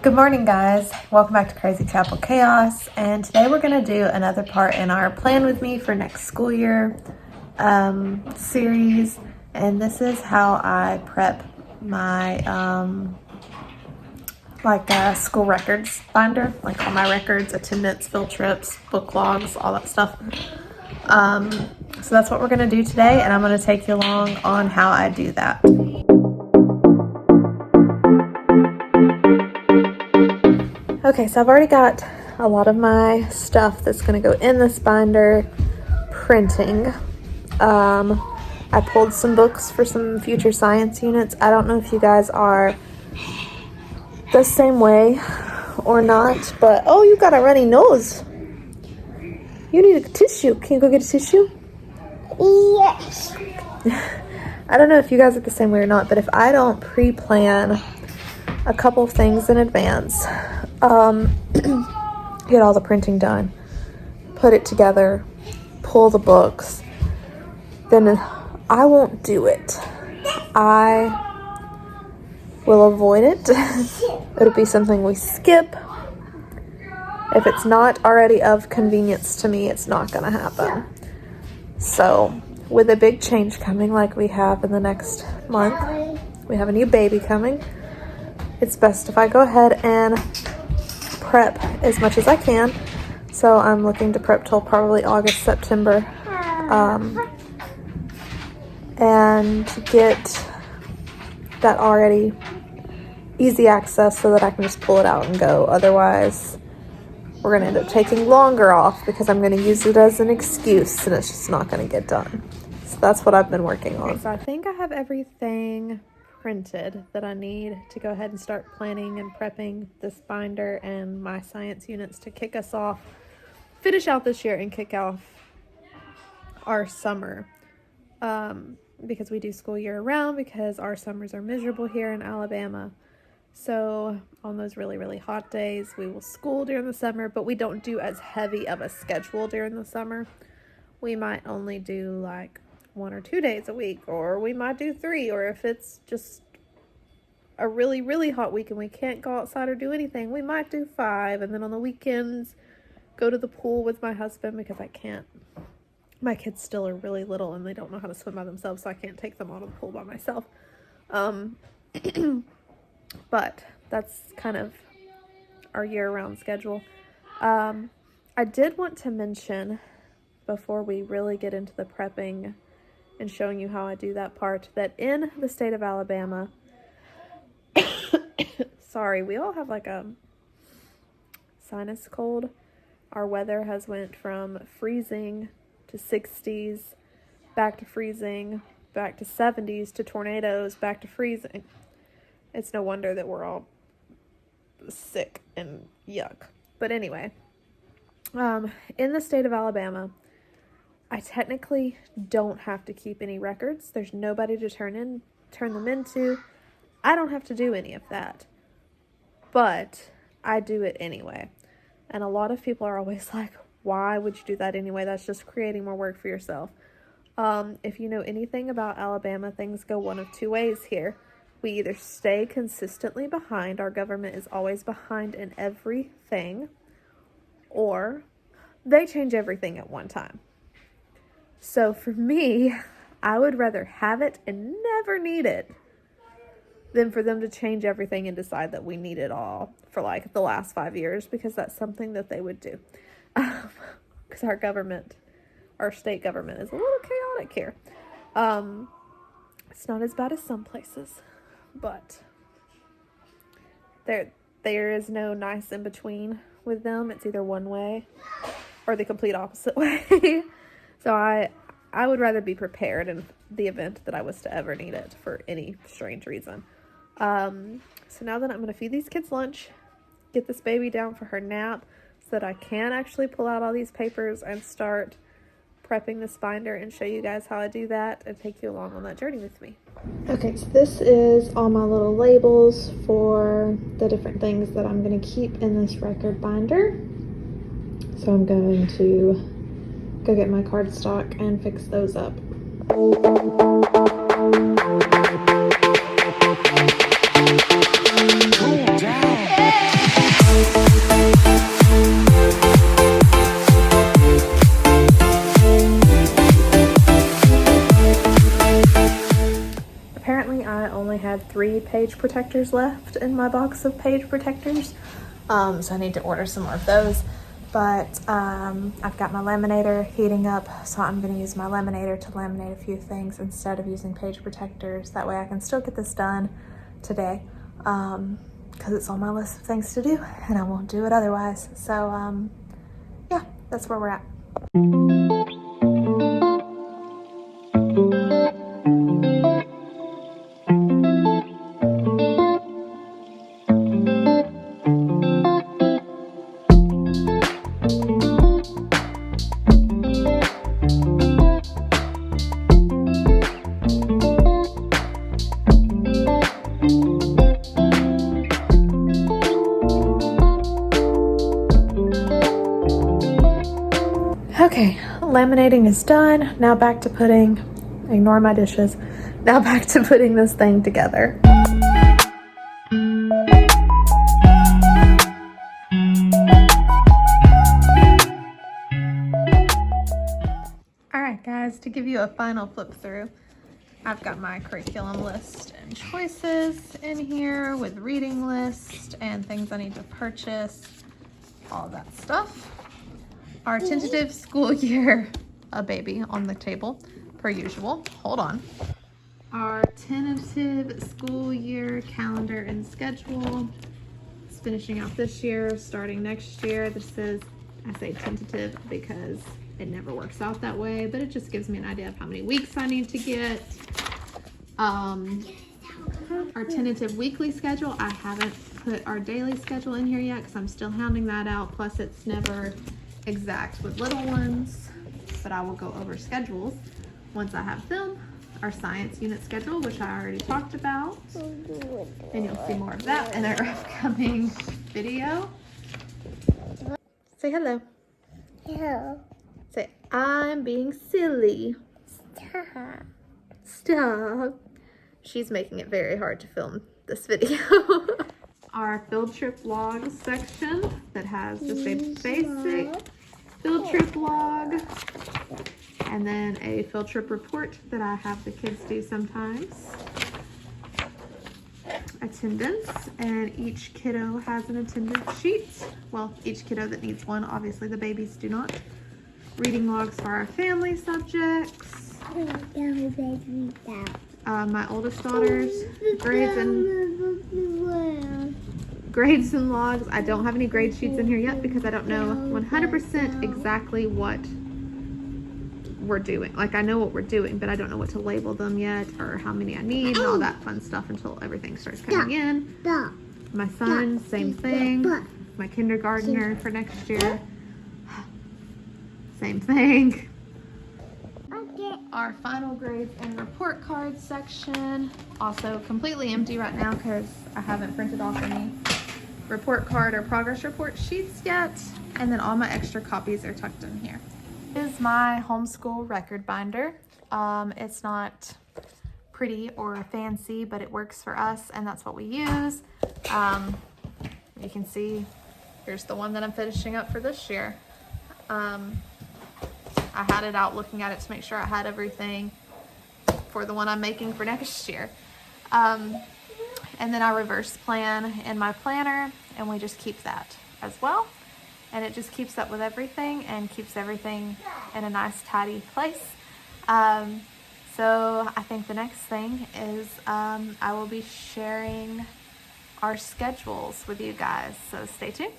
Good morning, guys. Welcome back to Crazy Chapel Chaos, and today we're going to do another part in our Plan With Me for Next School Year series, and this is how I prep my school records binder, like all my records, attendance, field trips, book logs, all that stuff. So that's what we're going to do today, and I'm going to take you along on how I do that. Okay, so I've already got a lot of my stuff that's going to go in this binder printing. I pulled some books for some future science units. I don't know if you guys are the same way or not, but oh, you got a runny nose. You need a tissue. Can you go get a tissue? Yes. I don't know if you guys are the same way or not, but if I don't pre-plan a couple of things in advance, get all the printing done, put it together, pull the books, then I won't do it. I will avoid it. It'll be something we skip. If it's not already of convenience to me, it's not gonna happen. So with a big change coming like we have in the next month, we have a new baby coming, it's best if I go ahead and prep as much as I can. So I'm looking to prep till probably August, September, and get that already easy access so that I can just pull it out and go. Otherwise, we're gonna end up taking longer off because I'm gonna use it as an excuse and it's just not gonna get done. So that's what I've been working on. So I think I have everything printed that I need to go ahead and start planning and prepping this binder and my science units to kick us off, finish out this year and kick off our summer, because we do school year round, because our summers are miserable here in Alabama. So on those really, really hot days, we will school during the summer, but we don't do as heavy of a schedule during the summer. We might only do like 1 or 2 days a week, or we might do 3, or if it's just a really, really hot week and we can't go outside or do anything, we might do 5, and then on the weekends, go to the pool with my husband because I can't. My kids still are really little and they don't know how to swim by themselves, so I can't take them out of the pool by myself. But that's kind of our year-round schedule. I did want to mention, before we really get into the prepping and showing you how I do that part, that in the state of Alabama, sorry, we all have like a sinus cold. Our weather has went from freezing to 60s, back to freezing, back to 70s, to tornadoes, back to freezing. It's no wonder that we're all sick and yuck. But anyway, in the state of Alabama, I technically don't have to keep any records. There's nobody to turn them into. I don't have to do any of that. But I do it anyway. And a lot of people are always like, why would you do that anyway? That's just creating more work for yourself. If you know anything about Alabama, things go one of 2 ways here. We either stay consistently behind, our government is always behind in everything, or they change everything at one time. So for me, I would rather have it and never need it than for them to change everything and decide that we need it all for like the last 5 years, because that's something that they would do. Because our state government is a little chaotic here. It's not as bad as some places, but there is no nice in between with them. It's either one way or the complete opposite way. So I would rather be prepared in the event that I was to ever need it for any strange reason. So now that I'm going to feed these kids lunch, get this baby down for her nap so that I can actually pull out all these papers and start prepping this binder and show you guys how I do that and take you along on that journey with me. Okay, so this is all my little labels for the different things that I'm going to keep in this record binder. So I'm going to go get my cardstock and fix those up. Cool down. 3 page protectors left in my box of page protectors. So I need to order some more of those. But I've got my laminator heating up, so I'm going to use my laminator to laminate a few things instead of using page protectors. That way I can still get this done today, because it's on my list of things to do and I won't do it otherwise. So yeah, that's where we're at. Okay, laminating is done. Now back to putting, ignore my dishes, now back to putting this thing together. Alright guys, to give you a final flip through, I've got my curriculum list and choices in here with reading list and things I need to purchase, all that stuff. Our tentative school year, a baby on the table, per usual. Hold on. Our tentative school year calendar and schedule. It's finishing out this year, starting next year. This is, I say tentative because it never works out that way, but it just gives me an idea of how many weeks I need to get. Our tentative weekly schedule, I haven't put our daily schedule in here yet because I'm still hounding that out. Plus it's never exact with little ones, but I will go over schedules once I have them. Our science unit schedule, which I already talked about, and you'll see more of that in our upcoming video. Say hello. Hello. Say, I'm being silly. Stop. Stop. She's making it very hard to film this video. Our field trip log section that has just a basic field trip log, and then a field trip report that I have the kids do sometimes. Attendance, and each kiddo has an attendance sheet. Well, each kiddo that needs one, obviously the babies do not. Reading logs for our family subjects. My oldest daughter's grades and logs. I don't have any grade sheets in here yet because I don't know 100% exactly what we're doing. Like, I know what we're doing, but I don't know what to label them yet or how many I need and all that fun stuff until everything starts coming in. My son, same thing. My kindergartner for next year, same thing. Our final grades and report cards section, also completely empty right now because I haven't printed off any report card or progress report sheets yet. And then all my extra copies are tucked in here. This is my homeschool record binder. It's not pretty or fancy, but it works for us and that's what we use. You can see, here's the one that I'm finishing up for this year. I had it out looking at it to make sure I had everything for the one I'm making for next year. And then I reverse plan in my planner, and we just keep that as well. And it just keeps up with everything and keeps everything in a nice tidy place. So I think the next thing is I will be sharing our schedules with you guys, so stay tuned.